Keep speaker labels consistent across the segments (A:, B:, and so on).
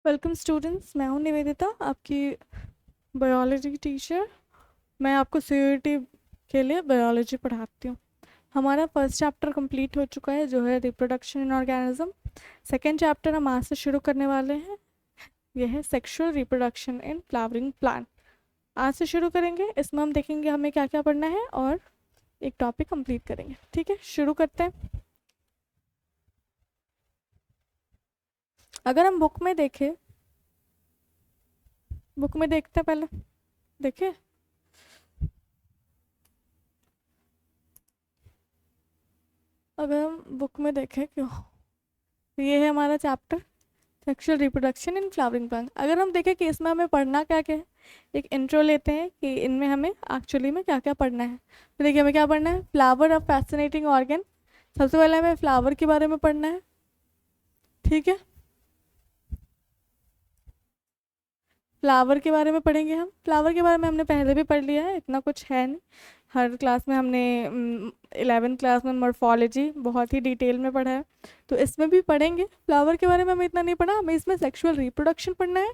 A: Welcome students, मैं हूं निवेदिता, आपकी बायोलॉजी की टीचर। मैं आपको सीयूईटी के लिए बायोलॉजी पढ़ाती हूँ। हमारा फर्स्ट चैप्टर कंप्लीट हो चुका है, जो है reproduction in organism. Second chapter हम आज से शुरू करने वाले हैं। यह है sexual reproduction in flowering plant. आज से शुरू करेंगे, इसमें हम देखेंगे हमें क्या क्या पढ़ना है और एक टॉपिक कंप्लीट करेंगे। ठीक है, शुरू करते हैं। अगर हम बुक में देखते हैं पहले। देखे, अगर हम बुक में देखें क्यों, ये है हमारा chapter sexual reproduction in flowering plant. अगर हम देखें कि इसमें हमें पढ़ना क्या क्या है, एक इंट्रो लेते हैं कि इनमें हमें एक्चुअली में क्या क्या पढ़ना है। तो देखिए, हमें क्या पढ़ना है, फ्लावर ऑफ फैसिनेटिंग ऑर्गन। सबसे पहले हमें फ्लावर के बारे में पढ़ना है। ठीक है, फ्लावर के बारे में पढ़ेंगे हम। फ्लावर के बारे में हमने पहले भी पढ़ लिया है, इतना कुछ है नहीं। हर क्लास में हमने 11th क्लास में मॉर्फोलॉजी बहुत ही डिटेल में पढ़ा है, तो इसमें भी पढ़ेंगे। फ्लावर के बारे में हमें इतना नहीं पढ़ा, हमें इसमें सेक्सुअल रिप्रोडक्शन पढ़ना है,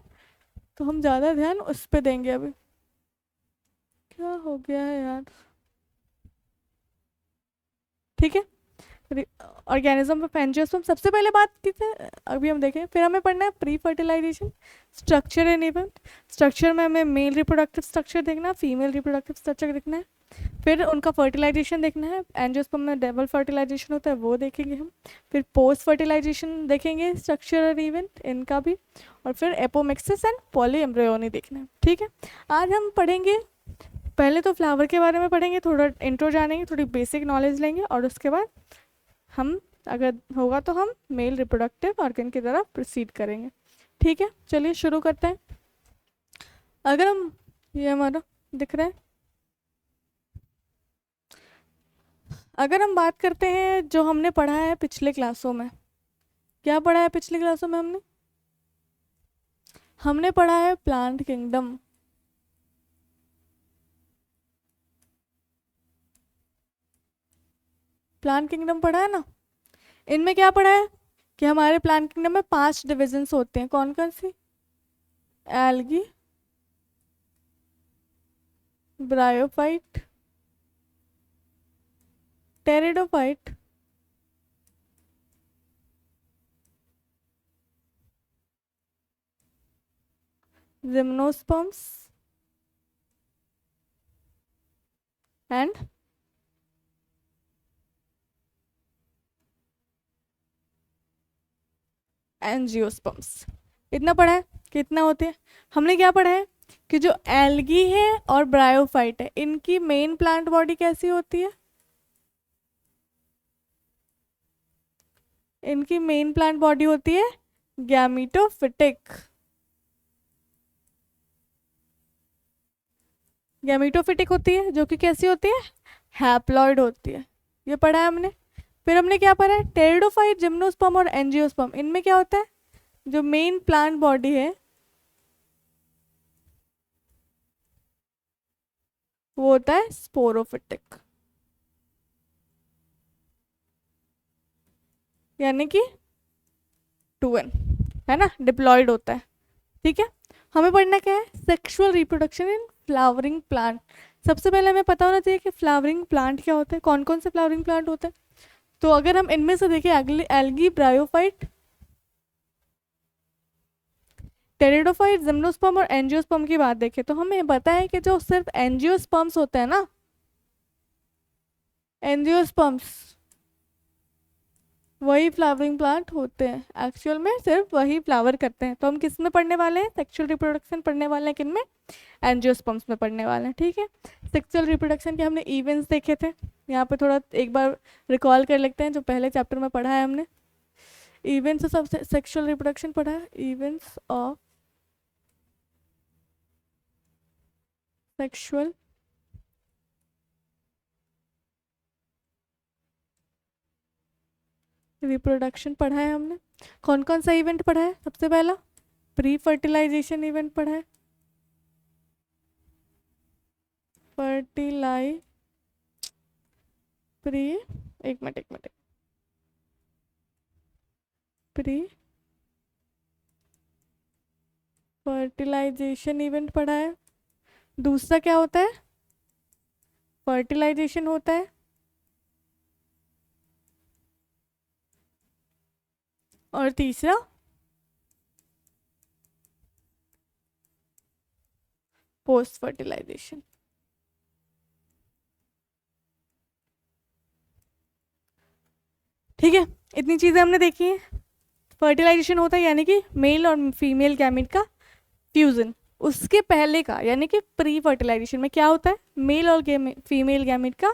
A: तो हम ज़्यादा ध्यान उस पर देंगे। अभी क्या हो गया है यार। ठीक है, ऑर्गेनिज्म ऑफ एंजियोस्पर्म सबसे पहले बात की थी, अभी हम देखें। फिर हमें पढ़ना है pre fertilization, structure and event. Structure में हमें मेल रिप्रोडक्टिव स्ट्रक्चर देखना है, फीमेल रिप्रोडक्टिव स्ट्रक्चर देखना है। फिर उनका फर्टिलाइजेशन देखना है, एंजियोस्पर्म में डबल फर्टिलाइजेशन होता है, वो देखेंगे हम। फिर पोस्ट फर्टिलाइजेशन देखेंगे, स्ट्रक्चर और इवेंट इनका भी। और फिर एपोमिक्सिस एंड पॉली एम्ब्रियोनी देखना है। ठीक है, आज हम पढ़ेंगे, पहले तो फ्लावर के बारे में पढ़ेंगे, थोड़ा इंट्रो जानेंगे, थोड़ी बेसिक नॉलेज लेंगे, और उसके बाद हम, अगर होगा तो हम मेल रिप्रोडक्टिव ऑर्गन की तरफ प्रोसीड करेंगे। ठीक है, चलिए शुरू करते हैं। अगर हम, ये हमारा दिख रहा है, अगर हम बात करते हैं जो हमने पढ़ा है पिछले क्लासों में, क्या पढ़ा है पिछली क्लासों में हमने हमने पढ़ा है प्लांट किंगडम। प्लांट किंगडम पढ़ा है ना। इनमें क्या पढ़ा है कि हमारे प्लांट किंगडम में 5 डिविजन्स होते हैं। कौन कौन सी? Algae, bryophyte, pteridophyte, gymnosperms and angiosperms. इतना पढ़ा है। कितना होते हैं? हमने क्या पढ़ा है कि जो एल्गी है और ब्रायोफाइट है, इनकी मेन प्लांट बॉडी कैसी होती है? इनकी मेन प्लांट बॉडी होती है गैमीटोफिटिक। गैमीटोफिटिक होती है, जो कि कैसी होती है? हैप्लॉइड होती है। ये पढ़ा है हमने। फिर हमने क्या पढ़ा है, टेरिडोफाइट, जिम्नोस्पर्म और एंजियोस्पर्म, इनमें क्या होता है, जो मेन प्लांट बॉडी है वो होता है स्पोरोफिटिक, यानी कि 2n, है ना, डिप्लॉयड होता है। ठीक है, हमें पढ़ना क्या है, sexual reproduction in flowering plant. सबसे पहले हमें पता होना चाहिए कि फ्लावरिंग प्लांट क्या होते हैं, कौन कौन से फ्लावरिंग प्लांट होते हैं। तो अगर हम इनमें से देखें, एल्गी, ब्रायोफाइट, टेरिडोफाइट, जिम्नोस्पर्म और एंजियोस्पर्म की बात देखें, तो हमें पता है कि जो सिर्फ एंजियोस्पर्म्स होते हैं ना, एंजियोस्पर्म्स, वही फ्लावरिंग प्लांट होते हैं। एक्चुअल में सिर्फ वही फ्लावर करते हैं। तो हम किस में पढ़ने वाले हैं, सेक्सुअल रिप्रोडक्शन पढ़ने वाले हैं, किन में? एंजियोस्पर्म्स में पढ़ने वाले हैं। ठीक है, सेक्सुअल रिप्रोडक्शन के हमने इवेंट्स देखे थे, यहाँ पे थोड़ा एक बार रिकॉल कर लेते हैं जो पहले चैप्टर में पढ़ा है हमने। इवेंट्स ऑफ सेक्सुअल रिप्रोडक्शन पढ़ा है, इवेंट्स ऑफ सेक्सुअल रिप्रोडक्शन पढ़ा है हमने। कौन कौन सा इवेंट पढ़ा है? सबसे पहला प्री फर्टिलाइजेशन इवेंट पढ़ा है, फर्टिलाई प्री, एक मिनट, प्री फर्टिलाइजेशन इवेंट पढ़ा है। दूसरा क्या होता है? फर्टिलाइजेशन होता है। और तीसरा पोस्ट फर्टिलाइजेशन। ठीक है, इतनी चीजें हमने देखी हैं। फर्टिलाइजेशन होता है यानी कि मेल और फीमेल गैमेट का फ्यूजन। उसके पहले का यानी कि प्री फर्टिलाइजेशन में क्या होता है? मेल और फीमेल गैमेट का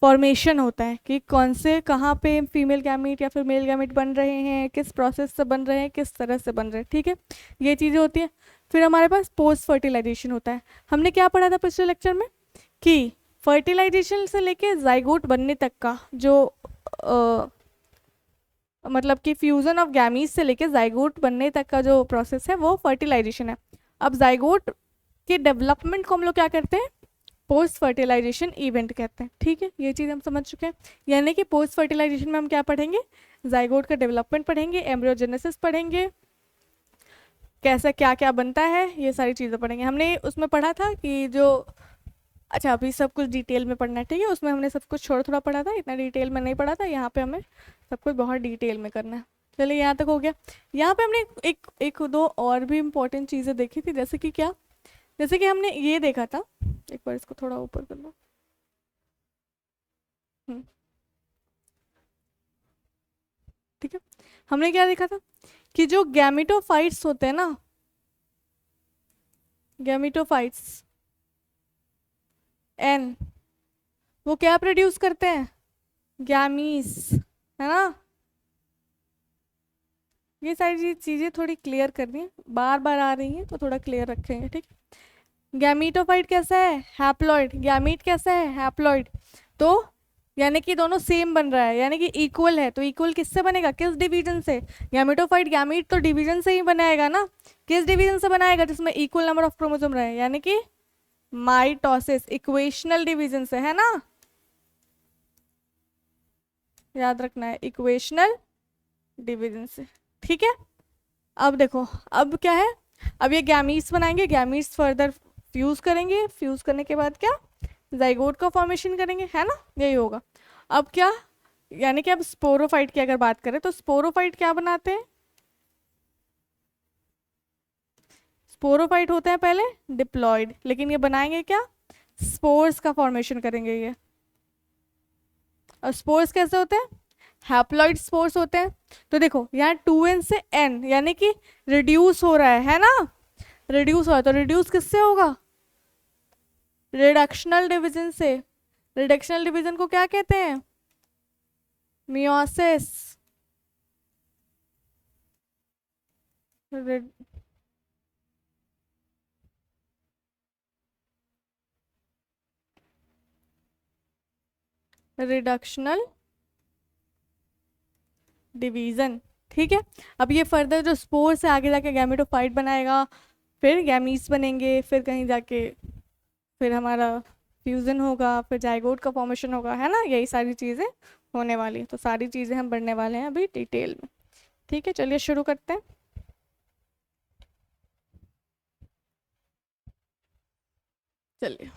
A: फॉर्मेशन होता है कि कौन से कहाँ पे फीमेल गैमेट या फिर मेल गैमेट बन रहे हैं, किस प्रोसेस से बन रहे हैं, किस तरह से बन रहे हैं। ठीक है, ये चीज़ें होती हैं। फिर हमारे पास पोस्ट फर्टिलाइजेशन होता है। हमने क्या पढ़ा था पिछले लेक्चर में कि फर्टिलाइजेशन से लेके जाइगोट बनने तक का जो मतलब कि फ्यूजन ऑफ गैमीज से लेके जाइगोट बनने तक का जो प्रोसेस है वो फर्टिलाइजेशन है। अब जाइगोट के डेवलपमेंट को हम लोग क्या करते हैं? पोस्ट फर्टिलाइजेशन इवेंट कहते हैं। ठीक है, ये चीज़ हम समझ चुके हैं। यानी कि पोस्ट फर्टिलाइजेशन में हम क्या पढ़ेंगे? जाइगोट का डेवलपमेंट पढ़ेंगे, एम्ब्रियोजेनेसिस पढ़ेंगे, कैसा क्या क्या बनता है, ये सारी चीज़ें पढ़ेंगे। हमने उसमें पढ़ा था कि जो अच्छा अभी सब कुछ डिटेल में पढ़ना है। ठीक है, उसमें हमने सब कुछ थोड़ा थोड़ा पढ़ा था, इतना डिटेल में नहीं पढ़ा था। यहाँ पे हमें सब कुछ बहुत डिटेल में करना है। चलिए, यहाँ तक हो गया। यहाँ पे हमने एक दो और भी इम्पोर्टेंट चीज़ें देखी थी, जैसे कि क्या? जैसे कि हमने ये देखा था, एक बार इसको थोड़ा ऊपर कर लो। ठीक है, हमने क्या देखा था कि जो गैमेटोफाइट्स होते हैं ना, गैमेटोफाइट्स एन, वो क्या प्रोड्यूस करते हैं? गैमीज, है ना? ये सारी चीजें थोड़ी क्लियर करनी है, बार बार आ रही हैं तो थोड़ा क्लियर रखेंगे। ठीक, गैमीटोफाइट कैसा है? हैप्लॉइड। गैमीट कैसा है? हैप्लॉइड। तो यानी कि दोनों सेम बन रहा है, यानी कि इक्वल है। तो इक्वल किससे बनेगा? किस डिवीजन से? गैमेटोफाइट गैमीट तो डिवीजन से ही बनाएगा ना। किस डिवीजन से बनाएगा? जिसमें इक्वल नंबर ऑफ क्रोमोसोम रहे, यानी कि माइटोसिस, इक्वेशनल डिवीजन से, है ना? याद रखना है, इक्वेशनल डिवीजन से। ठीक है, अब देखो, अब क्या है? अब ये गैमीट्स बनाएंगे, गैमीट्स फर्दर फ्यूज करेंगे, फ्यूज करने के बाद क्या? जाइगोट का फॉर्मेशन करेंगे, है ना? यही होगा। अब क्या, यानी कि अब स्पोरोफाइट की अगर बात करें तो स्पोरोफाइट क्या बनाते हैं? स्पोरोफाइट होते हैं पहले डिप्लॉयड, लेकिन ये बनाएंगे क्या? स्पोर्स का फॉर्मेशन करेंगे ये। और स्पोर्स कैसे होते हैं? हैप्लॉइड स्पोर्स होते हैं। तो देखो यहाँ 2n से n यानी कि रिड्यूस हो रहा है ना? रिड्यूस हो रहा है, तो रिड्यूस किससे होगा? रिडक्शनल डिवीजन से। रिडक्शनल डिवीजन को क्या कहते हैं? मियोसिस। Reductional division. ठीक है, अब ये फर्दर जो स्पोर से आगे जाके गैमेटोफाइट बनाएगा, फिर गैमीट्स बनेंगे, फिर कहीं जाके फिर हमारा फ्यूजन होगा, फिर जाइगोट का फॉर्मेशन होगा, है ना? यही सारी चीज़ें होने वाली। तो सारी चीज़ें हम पढ़ने वाले हैं अभी डिटेल में। ठीक है, चलिए शुरू करते हैं। चलिए,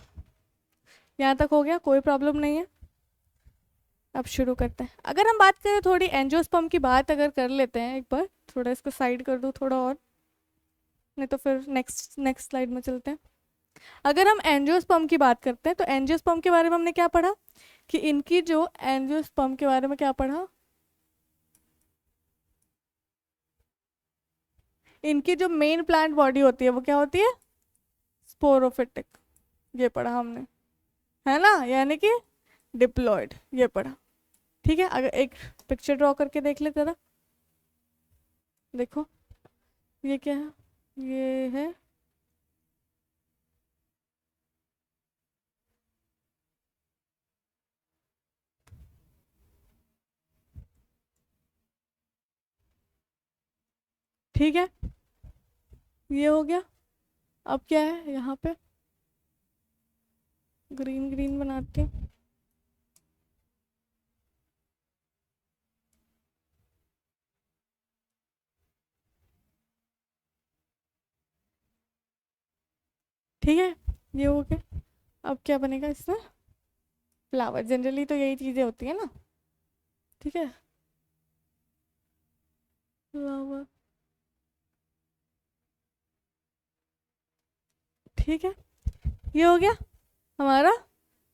A: यहाँ तक हो गया, कोई प्रॉब्लम नहीं है। अब शुरू करते हैं। अगर हम बात करें थोड़ी एंजियोस्पर्म की बात अगर कर लेते हैं एक बार, थोड़ा इसको साइड कर दूँ थोड़ा और, नहीं तो फिर नेक्स्ट नेक्स्ट स्लाइड में चलते हैं। अगर हम एंजियोस्पर्म की बात करते हैं तो एंजियोस्पर्म के बारे में हमने क्या पढ़ा कि इनकी जो एंजियोस्पर्म के बारे में क्या पढ़ा, इनकी जो मेन प्लांट बॉडी होती है वो क्या होती है? स्पोरोफिटिक। ये पढ़ा हमने, है ना? यानी कि डिप्लॉयड, ये पढ़ा। ठीक है, अगर एक पिक्चर ड्रॉ करके देख लेते जरा, देखो ये क्या है? ये है ठीक है, ये हो गया। अब क्या है यहाँ पे? ग्रीन ग्रीन बनाते हैं। ठीक है, ये हो गया। अब क्या बनेगा इसमें, फ्लावर। जनरली तो यही चीज़ें होती है ना, ठीक है, फ्लावर, ठीक है। ये हो गया हमारा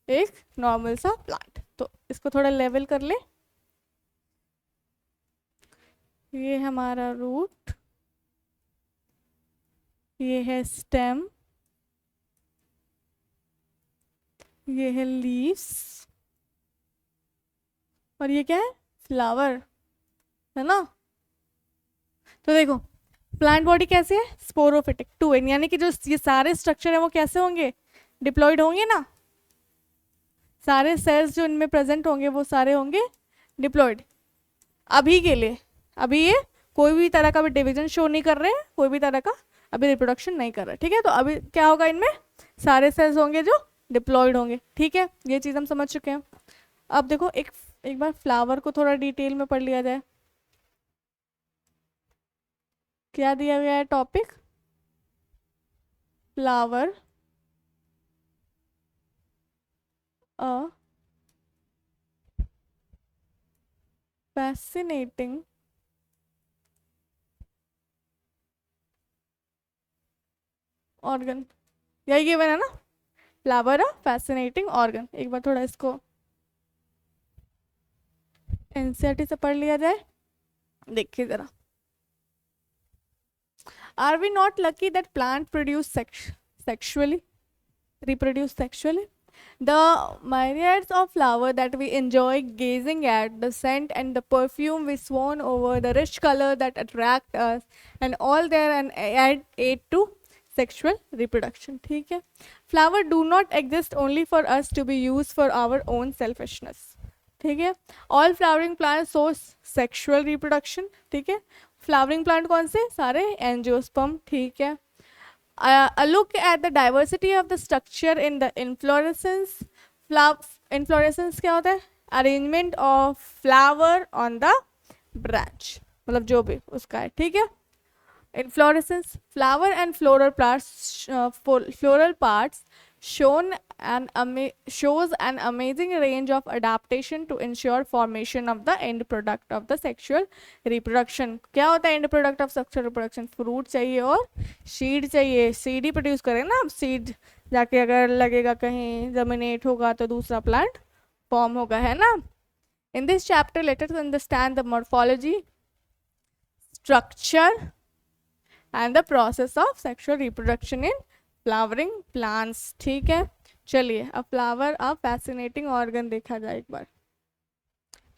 A: एक नॉर्मल सा प्लांट। तो इसको थोड़ा लेवल कर ले। ये हमारा रूट, ये है स्टेम, ये है लीव्स, और ये क्या है, फ्लावर, है ना। तो देखो प्लांट बॉडी कैसे है, स्पोरोफिटिक 2n, यानी कि जो ये सारे स्ट्रक्चर है वो कैसे होंगे, डिप्लॉयड होंगे ना। सारे सेल्स जो इनमें प्रेजेंट होंगे वो सारे होंगे डिप्लॉयड। अभी के लिए, अभी ये कोई भी तरह का भी डिवीजन शो नहीं कर रहे हैं, कोई भी तरह का अभी रिप्रोडक्शन नहीं कर रहा है, ठीक है। तो अभी क्या होगा, इनमें सारे सेल्स होंगे जो डिप्लॉयड होंगे, ठीक है। ये चीज़ हम समझ चुके हैं। अब देखो एक बार फ्लावर को थोड़ा डिटेल में पढ़ लिया जाए। क्या दिया गया है टॉपिक, फ्लावर अ fascinating ऑर्गन, यही गिवन है ना, फ्लावर अ फैसिनेटिंग ऑर्गन। एक बार थोड़ा इसको एनसीईआरटी से पढ़ लिया जाए। देखिए जरा, are we not lucky that plant produce sexually, reproduce sexually? The myriads of flowers that we enjoy gazing at, the scent and the perfume we swan over, the rich color that attract us, and all there and aid to sexual reproduction. ठीक है, flower do not exist only for us to be used for our own selfishness. ठीक है, all flowering plants show sexual reproduction. ठीक है, flowering plant कौन से, सारे angiosperm, ठीक है। A look at the diversity of the structure in the inflorescence. Inflorescence क्या होता है, arrangement of flower on the branch, मतलब जो भी उसका है, ठीक है। Inflorescence, flower and floral parts shows an amazing range of adaptation to ensure formation of the end product of the sexual reproduction. क्या होता है end product of sexual reproduction, fruit चाहिए और seed चाहिए, seed ही produce करें ना। अब seed जाके अगर लगेगा कहीं, germinate होगा तो दूसरा plant form होगा, है ना। In this chapter let us understand the morphology, structure and the process of sexual reproduction in flowering plants, ठीक है। चलिए अब फ्लावर अ फैसिनेटिंग ऑर्गन देखा जाए एक बार।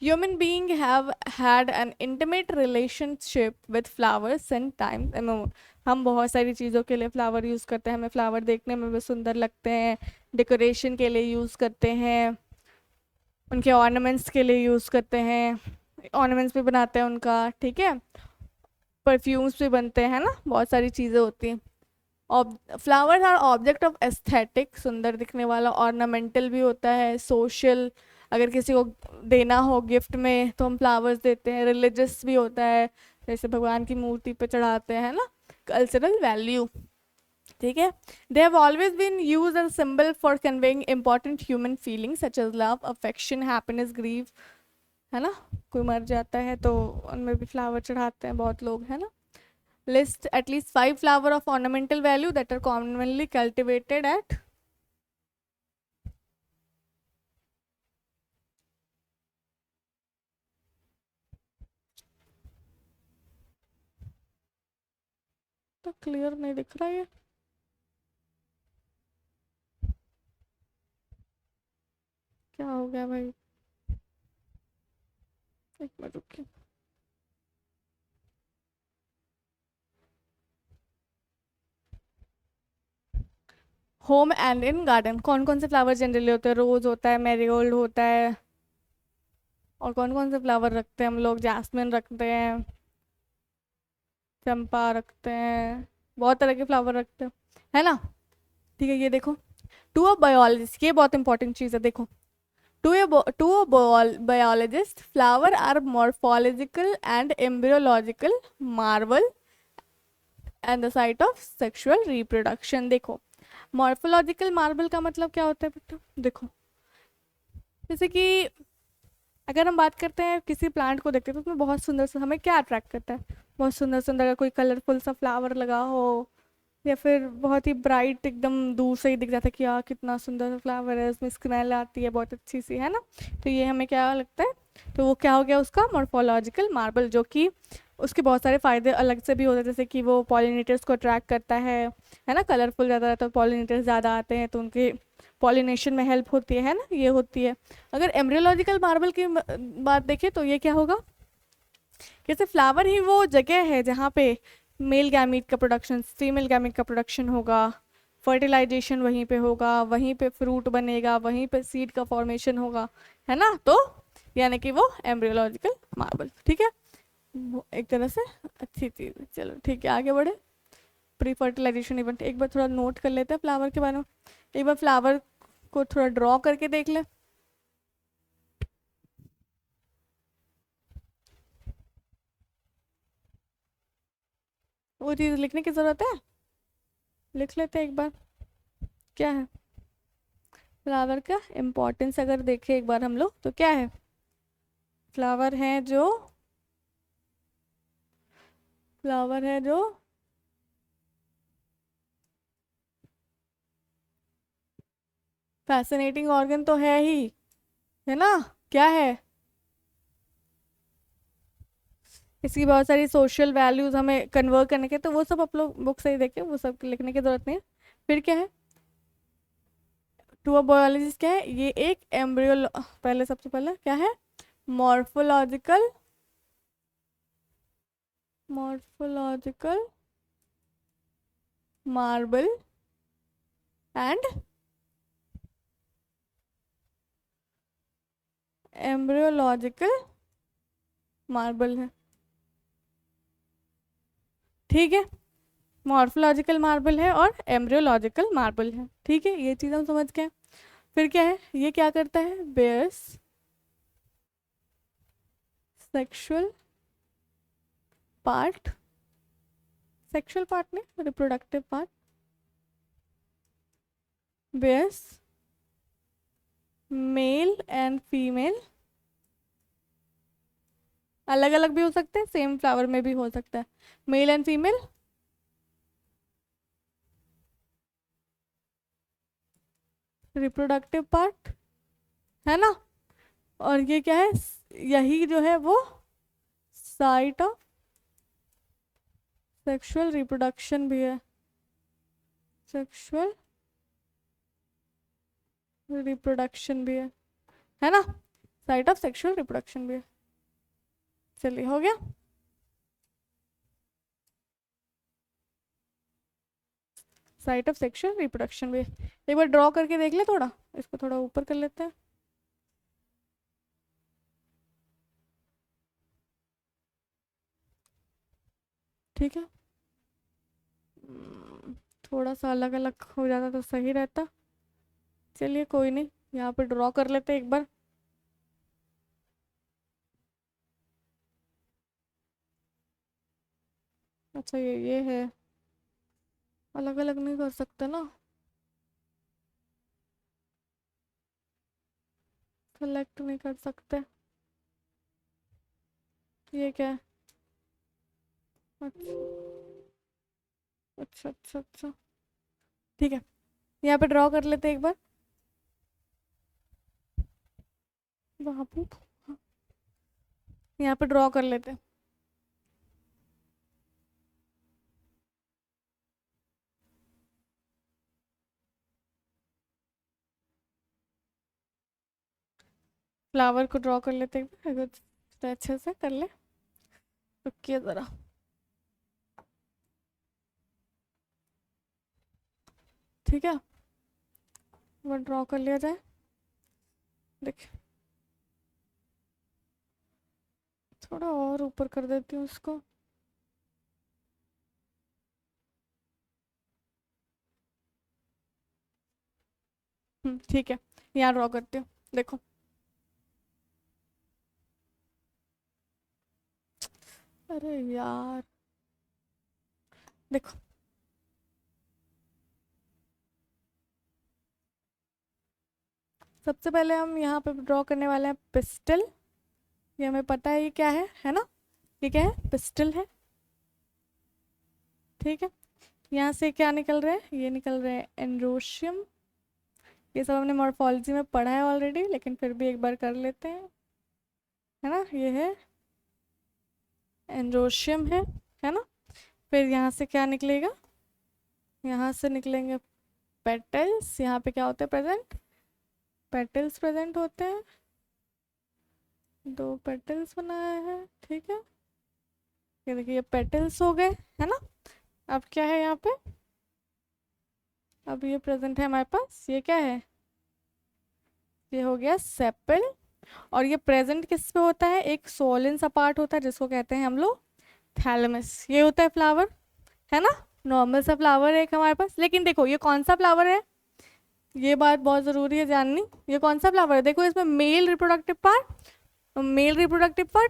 A: Human being have had an intimate relationship with flowers since times immemorial. हम बहुत सारी चीज़ों के लिए फ्लावर यूज़ करते हैं, हमें फ्लावर देखने में भी सुंदर लगते हैं, डेकोरेशन के लिए यूज़ करते हैं, उनके ऑर्नामेंट्स के लिए यूज़ करते हैं, ऑर्नामेंट्स भी बनाते हैं उनका, ठीक है, परफ्यूम्स भी बनते हैं ना, बहुत सारी चीज़ें होती हैं। Flowers are object of aesthetic, सुंदर दिखने वाला, ऑर्नामेंटल भी होता है, सोशल, अगर किसी को देना हो गिफ्ट में तो हम फ्लावर्स देते हैं, रिलीजियस भी होता है, जैसे भगवान की मूर्ति पे चढ़ाते हैं ना, कल्चरल वैल्यू, ठीक है। They have always been used as symbol for conveying important human feelings such as love, affection, happiness, grieve, है ना। कोई मर जाता है तो उनमें भी फ्लावर चढ़ाते हैं बहुत लोग, है ना। List at least 5 flower of ornamental value that are commonly cultivated at तो क्लियर नहीं दिख रहा है, क्या हो गया भाई, एक मिनट रुकिए। होम एंड इन गार्डन कौन कौन से फ्लावर जनरली होते हैं, रोज होता है, मैरीगोल्ड होता है, और कौन कौन से फ्लावर रखते हैं हम लोग, जैस्मिन रखते हैं, चंपा रखते हैं, बहुत तरह के फ्लावर रखते हैं, है ना। ठीक है, ये देखो, टू अ बायोलॉजिस्ट, ये बहुत इंपॉर्टेंट चीज़ है, देखो, to a biologist, flowers are morphological and embryological marvel and the site of sexual reproduction. देखो मॉर्फोलॉजिकल मार्बल का मतलब क्या होता है बेटा? देखो, जैसे कि अगर हम बात करते हैं किसी प्लांट को देखते हैं तो उसमें बहुत सुंदर सा हमें क्या अट्रैक्ट करता है? बहुत सुंदर सुंदर अगर कोई कलरफुल सा फ्लावर लगा हो, या फिर बहुत ही ब्राइट एकदम दूर से ही दिख जाता है कि यार कितना सुंदर फ्लावर है, उसमें स्मेल आती है बहुत अच्छी सी, है ना? तो ये हमें क्या लगता है? तो वो क्या हो गया उसका मॉर्फोलॉजिकल मार्बल, जो कि उसके बहुत सारे फायदे अलग से भी होते हैं, जैसे कि वो पॉलिनेटर्स को अट्रैक्ट करता है ना? कलरफुल ज़्यादा रहता है तो पॉलिनेटर्स ज़्यादा आते हैं तो उनके पॉलिनेशन में हेल्प होती है ना? ये होती है। अगर एम्ब्रियोलॉजिकल मार्बल की बात देखें तो ये क्या होगा? जैसे फ्लावर ही वो जगह है जहाँ पे मेल गैमीट का प्रोडक्शन, फीमेल गैमीट का प्रोडक्शन होगा, फर्टिलाइजेशन वहीं पे होगा, वहीं पे फ्रूट बनेगा, वहीं पे सीड का फॉर्मेशन होगा, है ना? तो यानी कि वो एम्ब्रियोलॉजिकल मार्बल, ठीक है, वो एक तरह से अच्छी चीज़ है। चलो ठीक है, आगे बढ़े। प्री फर्टिलाइजेशन इवेंट एक बार थोड़ा नोट कर लेते हैं फ्लावर के बारे में। एक बार फ्लावर को थोड़ा ड्रॉ करके देख ले। वो चीज़ लिखने की ज़रूरत है, लिख लेते हैं एक बार। क्या है फ्लावर का इम्पोर्टेंस? अगर देखें एक बार हम लोग तो क्या है? फ्लावर है जो, फ्लावर है जो फैसिनेटिंग ऑर्गन तो है ही, है ना? क्या है? इसकी बहुत सारी सोशल वैल्यूज हमें कन्वर्ट करने के, तो वो सब आप लोग बुक से ही देखें, वो सब लिखने की जरूरत नहीं है। फिर क्या है? टू अ बायोलॉजिस्ट क्या है? ये एक एम्ब्रियो, पहले सबसे पहले क्या है? Morphological, morphological marble and embryological marble है, ठीक है? मॉर्फोलॉजिकल मार्बल है और एम्ब्रियोलॉजिकल मार्बल है, ठीक है, ये चीज़ हम समझ गए। फिर क्या है? ये क्या करता है? Bears sexual part, sexual part में reproductive part, bears male and female, अलग अलग भी हो सकते हैं, सेम फ्लावर में भी हो सकता है, mail and female reproductive part, है ना? और ये क्या है? यही जो है वो साइट ऑफ सेक्सुअल रिप्रोडक्शन भी है, सेक्सुअल रिप्रोडक्शन भी है ना? साइट ऑफ सेक्सुअल रिप्रोडक्शन भी है। चलिए हो गया। साइट ऑफ सेक्सुअल रिप्रोडक्शन भी है। एक बार ड्रॉ करके देख ले, थोड़ा इसको थोड़ा ऊपर कर लेते हैं। ठीक है, थोड़ा सा अलग अलग हो जाता तो सही रहता। चलिए कोई नहीं, यहाँ पे ड्रॉ कर लेते हैं एक बार। अच्छा ये है, अलग अलग नहीं कर सकते ना, सेलेक्ट नहीं कर सकते। ये क्या है? अच्छा अच्छा अच्छा अच्छा, ठीक है, यहाँ पे ड्रॉ कर लेते हैं एक बार। बाबू, यहाँ पे ड्रॉ कर लेते हैं। फ्लावर को ड्रॉ कर लेते हैं एक बार, अगर तो अच्छे से कर ले। रुकिए ज़रा, ठीक है, वो ड्रॉ कर लिया जाए। देखिए थोड़ा और ऊपर कर देती हूँ उसको। ठीक है, यहाँ ड्रॉ करती हूँ, देखो। अरे यार, देखो सबसे पहले हम यहाँ पे ड्रॉ करने वाले हैं पिस्टल। ये हमें पता है ये क्या है ना, ये क्या है, पिस्टल है। ठीक है, यहाँ से क्या निकल रहा है, ये निकल रहा है एंड्रोशियम। ये सब हमने मॉर्फोलॉजी में पढ़ा है ऑलरेडी, लेकिन फिर भी एक बार कर लेते हैं, है ना। ये है एंड्रोशियम है ना। फिर यहाँ से क्या निकलेगा, यहाँ से निकलेंगे पेटल्स। यहाँ पे क्या होते हैं प्रेजेंट, पेटल्स प्रेजेंट होते हैं, 2 पेटल्स बनाया है। ठीक है, ये देखिए ये पेटल्स हो गए, है ना। अब क्या है यहाँ पे, अब ये प्रेजेंट है हमारे पास, ये क्या है, ये हो गया सेपल। और ये प्रेजेंट किस पे होता है, एक सोलिन सा पार्ट होता है जिसको कहते हैं हम लोग थैलेमस। ये होता है फ्लावर, है ना, नॉर्मल सा फ्लावर है एक हमारे पास। लेकिन देखो ये कौन सा फ्लावर है, ये बात बहुत ज़रूरी है जाननी। ये कौन सा फ्लावर है, देखो इसमें मेल रिप्रोडक्टिव पार्ट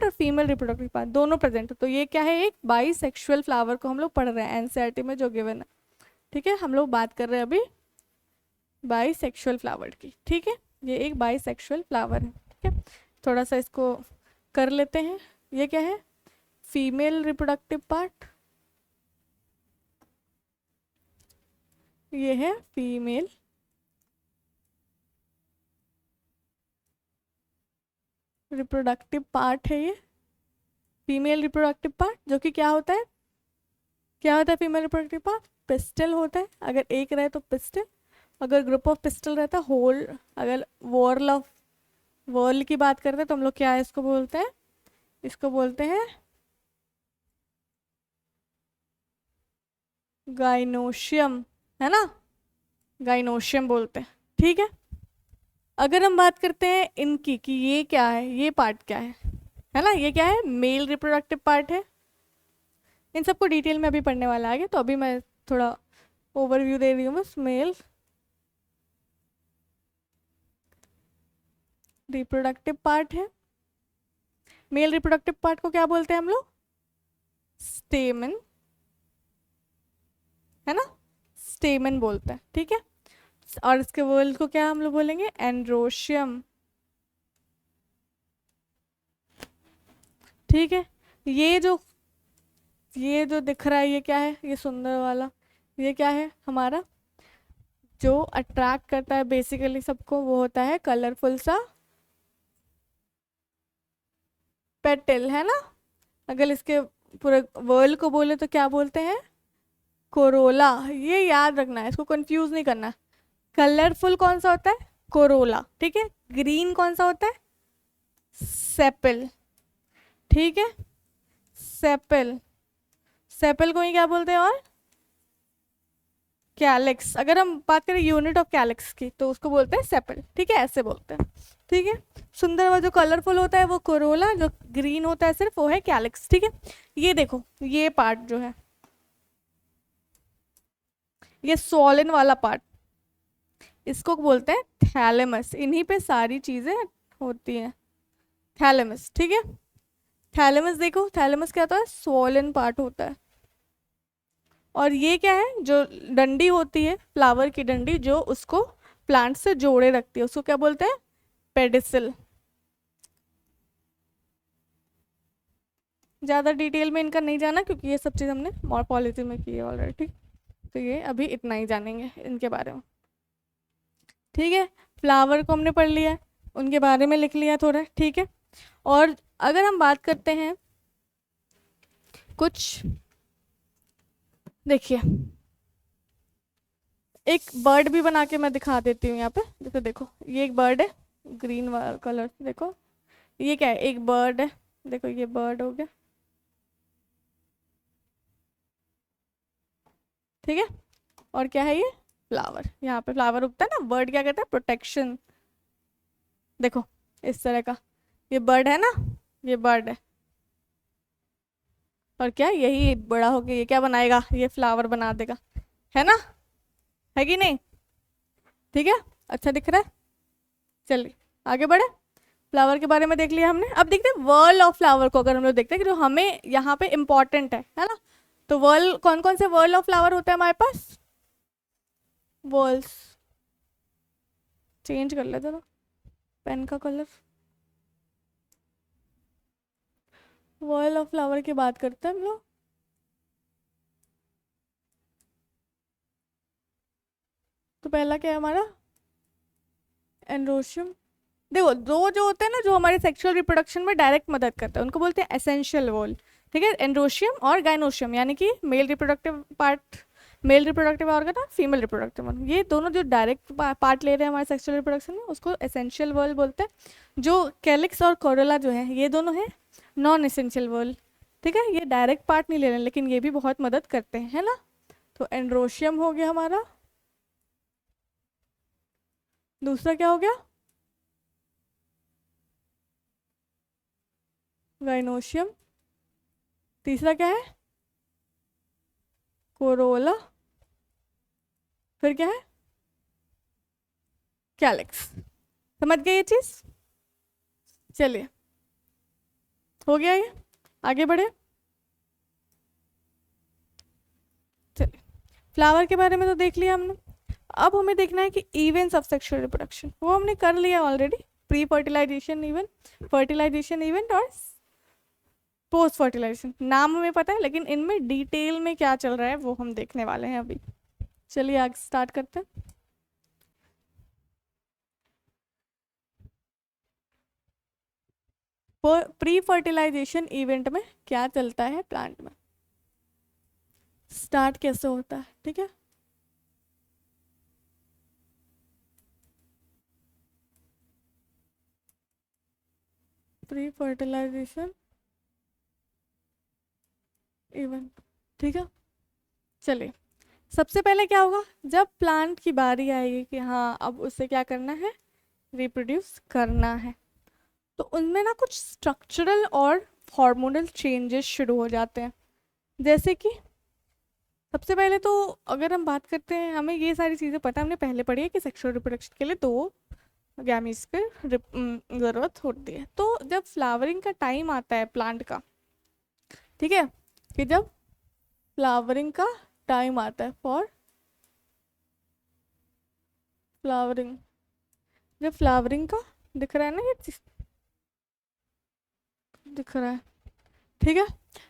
A: और फीमेल रिप्रोडक्टिव पार्ट दोनों प्रेजेंट है। तो ये क्या है, एक बाईसेक्सुअल फ्लावर को हम लोग पढ़ रहे हैं एनसीईआरटी में जो गिवन है। ठीक है, हम लोग बात कर रहे हैं अभी बाईसेक्सुअल फ्लावर की। ठीक है, ये एक बाईसेक्सुअल फ्लावर है। ठीक है, थोड़ा सा इसको कर लेते हैं। ये क्या है, फीमेल रिप्रोडक्टिव पार्ट, ये है फीमेल रिप्रोडक्टिव पार्ट है, ये फीमेल रिप्रोडक्टिव पार्ट, जो कि क्या होता है, क्या होता है फीमेल रिप्रोडक्टिव पार्ट, पिस्टल होता है। अगर एक रहे तो पिस्टल, अगर ग्रुप ऑफ पिस्टल रहता है होल। अगर वर्ल की बात करते हैं तो हम लोग क्या है इसको बोलते हैं, इसको बोलते हैं गाइनोशियम, है ना, गाइनोशियम बोलते हैं। ठीक है, अगर हम बात करते हैं इनकी कि ये क्या है, ये पार्ट क्या है ना, ये क्या है, मेल रिप्रोडक्टिव पार्ट है। इन सबको डिटेल में अभी पढ़ने वाला आगे, तो अभी मैं थोड़ा ओवरव्यू दे रही हूँ बस। मेल रिप्रोडक्टिव पार्ट है, मेल रिप्रोडक्टिव पार्ट को क्या बोलते हैं हम लोग, स्टेमन, है ना, स्टेमन बोलते हैं। ठीक है, और इसके वर्ल्ड को क्या हम लोग बोलेंगे, एंड्रोशियम। ठीक है, ये जो दिख रहा है ये क्या है, ये सुंदर वाला, ये क्या है हमारा, जो अट्रैक्ट करता है बेसिकली सबको, वो होता है कलरफुल सा पेटल, है ना। अगर इसके पूरे वर्ल्ड को बोले तो क्या बोलते हैं, कोरोला। ये याद रखना है, इसको कंफ्यूज नहीं करना। कलरफुल कौन सा होता है, कोरोला। ठीक है, ग्रीन कौन सा होता है, सेपल। ठीक है, सेपल, सेपल को ही क्या बोलते हैं, और कैलिक्स। अगर हम बात करें यूनिट ऑफ कैलिक्स की तो उसको बोलते हैं सेपल। ठीक है, ऐसे बोलते हैं। ठीक है, सुंदर वा जो कलरफुल होता है वो कोरोला, जो ग्रीन होता है सिर्फ वो है कैलिक्स। ठीक है, ये देखो ये पार्ट जो है, ये सोलिन वाला पार्ट, इसको बोलते हैं थैलेमस। इन्हीं पे सारी चीजें होती हैं, थैलेमस। ठीक है, थैलेमस देखो, थैलेमस क्या होता है, सोलिन पार्ट होता है। और ये क्या है, जो डंडी होती है फ्लावर की डंडी, जो उसको प्लांट से जोड़े रखती है, उसको क्या बोलते हैं, पेडिसल। ज़्यादा डिटेल में इनका नहीं जाना क्योंकि ये सब चीज़ हमने मॉर्फोलॉजी में की है ऑलरेडी। ठीक, तो ये अभी इतना ही जानेंगे इनके बारे में। ठीक है, फ्लावर को हमने पढ़ लिया है, उनके बारे में लिख लिया थोड़ा। ठीक है, और अगर हम बात करते हैं कुछ, देखिए एक बर्ड भी बना के मैं दिखा देती हूँ यहाँ पे। जैसे देखो ये एक बर्ड है, ग्रीन वाला कलर, देखो ये क्या है, एक बर्ड है। देखो ये बर्ड हो गया। ठीक है, और क्या है, ये फ्लावर। यहाँ पे फ्लावर उगता है ना, बर्ड क्या कहता है, प्रोटेक्शन। देखो इस तरह का ये बर्ड है ना, ये बर्ड है, और क्या यही बड़ा होके ये क्या बनाएगा, ये फ्लावर बना देगा, है ना, है कि नहीं। ठीक है, अच्छा दिख रहा है। चलिए आगे बढ़े, फ्लावर के बारे में देख लिया हमने। अब देखते हैं वर्ल्ड ऑफ फ्लावर को। अगर हम लोग देखते हैं कि जो हमें यहाँ पे इम्पोर्टेंट है ना, तो वर्ल्ड कौन कौन से वर्ल्ड ऑफ फ्लावर होते हैं हमारे पास, वर्ल्ड्स चेंज कर लेते ना, पेन का कलर, वॉयल ऑफ फ्लावर की बात करते हैं हम लोग। तो पहला क्या है हमारा, एंड्रोशियम। देखो दो जो होते हैं ना, जो हमारे सेक्सुअल रिप्रोडक्शन में डायरेक्ट मदद करते हैं, उनको बोलते हैं एसेंशियल वॉल, ठीक है। एंड्रोशियम और गाइनोशियम, यानी कि male reproductive part, male reproductive organ और फीमेल रिप्रोडक्टिव ऑर्गन, ये दोनों जो डायरेक्ट पार्ट ले रहे हैं हमारे सेक्सुअल रिप्रोडक्शन में, उसको एसेंशियल वॉल बोलते हैं। जो कैलिक्स और कोरोला जो है, ये दोनों है नॉन एसेंशियल वॉल, ठीक है। ये डायरेक्ट पार्ट नहीं ले रहे हैं, लेकिन ये भी बहुत मदद करते हैं, है ना। तो एंड्रोशियम हो गया हमारा। दूसरा क्या हो गया, गाइनोशियम। तीसरा क्या है, कोरोला। फिर क्या है, कैलिक्स। समझ गए ये चीज। चलिए हो गया ये, आगे बढ़े। चलिए फ्लावर के बारे में तो देख लिया हमने। अब हमें देखना है कि इवेंट्स ऑफ सेक्सुअल रिप्रोडक्शन, वो हमने कर लिया already. Pre fertilization event, fertilization event और पोस्ट फर्टिलाइजेशन, नाम हमें पता है, लेकिन इनमें डिटेल में क्या चल रहा है वो हम देखने वाले हैं अभी। चलिए आगे स्टार्ट करते हैं। प्री फर्टिलाइजेशन इवेंट में क्या चलता है प्लांट में, स्टार्ट कैसे होता है, ठीक है। प्री फर्टिलाइजेशन इवेंट, ठीक है। चलिए सबसे पहले क्या होगा, जब प्लांट की बारी आएगी कि हाँ अब उसे क्या करना है, रिप्रोड्यूस करना है, तो उनमें ना कुछ स्ट्रक्चरल और हार्मोनल चेंजेस शुरू हो जाते हैं। जैसे कि सबसे पहले तो अगर हम बात करते हैं, हमें ये सारी चीज़ें पता है, हमने पहले पढ़ी है कि सेक्सुअल रिप्रोडक्शन के लिए दो गैमीज की ज़रूरत होती है। तो जब फ्लावरिंग का टाइम आता है प्लांट का, ठीक है, कि जब फ्लावरिंग का टाइम आता है फॉर फ्लावरिंग, जब फ्लावरिंग का दिख रहा है ना, ये चीज़ दिख रहा है, ठीक है।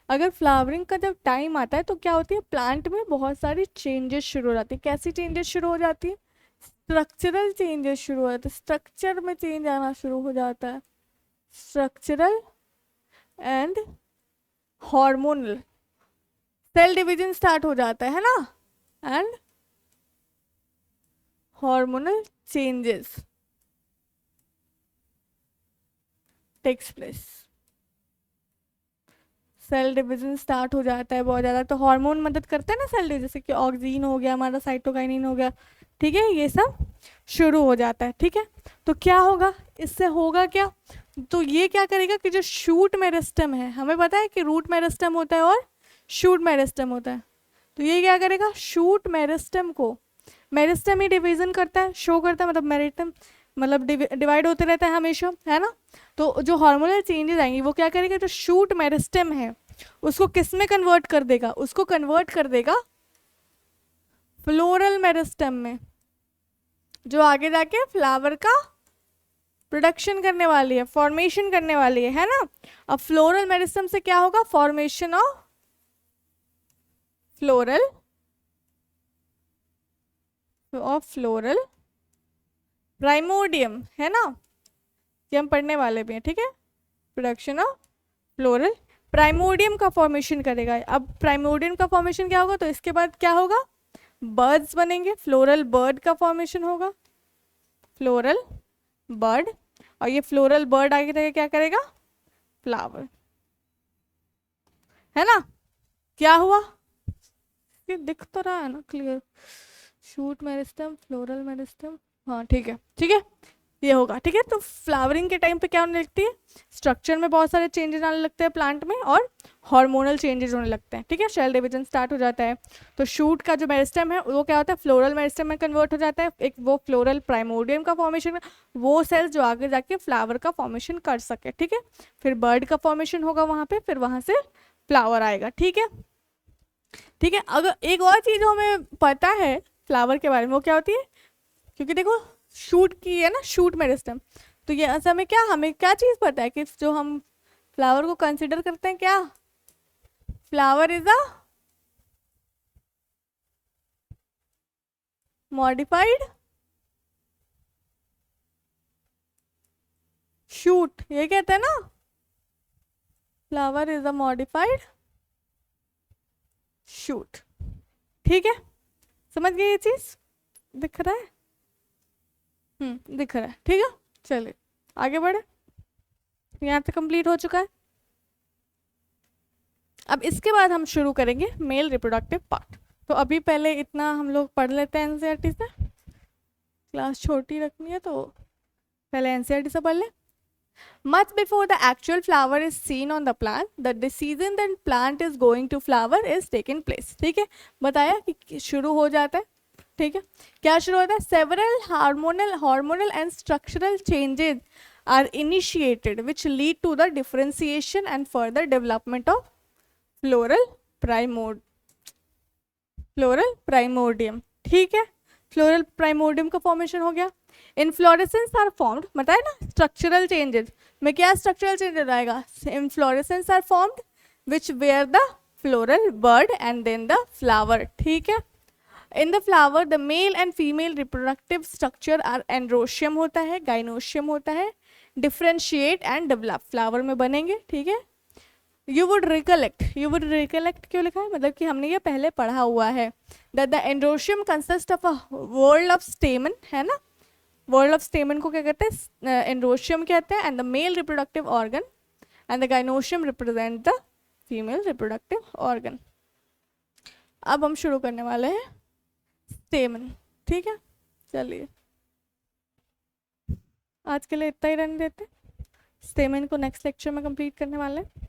A: अगर फ्लावरिंग का जब टाइम आता है तो क्या होती है, प्लांट में बहुत सारी चेंजेस शुरू हो जाती है। कैसी चेंजेस शुरू हो जाती है, स्ट्रक्चरल चेंजेस शुरू हो जाते हैं, स्ट्रक्चर में चेंज आना शुरू हो जाता है, structural and hormonal, cell division start हो जाता है ना, and hormonal changes takes place, cell division start हो जाता है बहुत ज़्यादा। तो हार्मोन मदद करते हैं ना सेल डिवीजन, जैसे कि ऑक्सीन हो गया हमारा, साइटोकाइनिन हो गया, ठीक है, ये सब शुरू हो जाता है, ठीक है। तो क्या होगा, इससे होगा क्या, तो ये क्या करेगा कि जो शूट मेरिस्टम है, हमें पता है कि रूट मेरिस्टम होता है और शूट मेरिस्टम होता है, तो ये क्या करेगा, शूट मेरिस्टम को, मेरिस्टम ही डिवीजन करता है, शो करता है, मतलब मेरिस्टम मतलब डिवाइड होते रहता है हमेशा, है ना। तो जो हार्मोनल चेंजेस आएंगी वो क्या करेगा, जो शूट मेरिस्टम है उसको किस में कन्वर्ट कर देगा, उसको कन्वर्ट कर देगा फ्लोरल मेरिस्टम में, जो आगे जाके फ्लावर का प्रोडक्शन करने वाली है, फॉर्मेशन करने वाली है ना। अब फ्लोरल मेरिस्टम से क्या होगा, फॉर्मेशन ऑफ फ्लोरल प्राइमोडियम, है ना, ये हम पढ़ने वाले भी हैं, ठीक है। प्रोडक्शन ऑफ फ्लोरल प्राइमोडियम का फॉर्मेशन करेगा। अब प्राइमोडियम का फॉर्मेशन क्या होगा, तो इसके बाद क्या होगा, बर्ड्स बनेंगे, फ्लोरल बर्ड का फॉर्मेशन होगा, फ्लोरल बर्ड, और ये फ्लोरल बर्ड आगे जाके क्या करेगा, फ्लावर, है ना। क्या हुआ, ये दिख तो रहा है ना clear, shoot meristem, floral meristem, हाँ ठीक है, ठीक है, ये होगा, ठीक है। तो फ्लावरिंग के टाइम पे क्या होने लगती है, स्ट्रक्चर में बहुत सारे चेंजेस आने लगते हैं प्लांट में, और हार्मोनल चेंजेस होने लगते हैं, ठीक है, सेल डिवीजन स्टार्ट हो जाता है। तो शूट का जो मेरिस्टम है वो क्या होता है, फ्लोरल मेरिस्टम में कन्वर्ट हो जाता है, एक वो फ्लोरल प्राइमोडियम का फॉर्मेशन, वो सेल्स जो आगे जाके फ्लावर का फॉर्मेशन कर सके, ठीक है। फिर बर्ड का फॉर्मेशन होगा वहाँ पे, फिर वहाँ से फ्लावर आएगा, ठीक है, ठीक है। अगर एक और चीज़ हमें पता है फ्लावर के बारे में, वो क्या होती है, क्योंकि देखो शूट की है ना, शूट मेरिस्टम, तो ये ऐसा हमें क्या चीज़ पता है कि जो हम फ्लावर को कंसिडर करते हैं, क्या flower is a modified shoot, ये कहते हैं ना, flower is a modified shoot. ठीक है, समझ गए ये चीज, दिख रहा है? दिख रहा है, ठीक है। चलिए आगे बढ़े, यहाँ तक कंप्लीट हो चुका है। अब इसके बाद हम शुरू करेंगे मेल रिप्रोडक्टिव पार्ट। तो अभी पहले इतना हम लोग पढ़ लेते हैं एनसीईआरटी से, क्लास छोटी रखनी है तो पहले एनसीईआरटी से पढ़ ले। Much before the actual flower is seen on the plant, the decision that plant is going to flower is taken place। ठीक है, बताया कि शुरू हो जाता है। ठीक है, क्या शुरू होता है? Several hormonal and structural changes are initiated which lead to the differentiation and further development of floral primordium। ठीक है, फ्लोरल प्राइमोर्डियम का फॉर्मेशन हो गया। इनफ्लोरेसेंस आर फॉर्म्ड, बताया ना स्ट्रक्चरल चेंजेस में क्या स्ट्रक्चरल चेंजेस आएगा? Inflorescence are formed which where the floral bird and then the flower. ठीक है, in the flower the male and female reproductive structure are androecium होता है, गाइनोशियम होता है, डिफ्रेंशिएट एंड डेवलप फ्लावर में बनेंगे। ठीक है, यू वुड रिकलेक्ट क्यों लिखा है? मतलब कि हमने ये पहले पढ़ा हुआ है that the androecium consist of a world of स्टेमन, है ना। वर्ल्ड ऑफ स्टेमन को क्या कहते हैं? एंड्रोशियम कहते हैं। And the male reproductive organ and the gynoecium represent the female reproductive organ. अब हम शुरू करने वाले हैं स्टेमन। ठीक है, चलिए आज के लिए इतना ही रहने देते, स्टेमन को नेक्स्ट लेक्चर में कंप्लीट करने वाले हैं।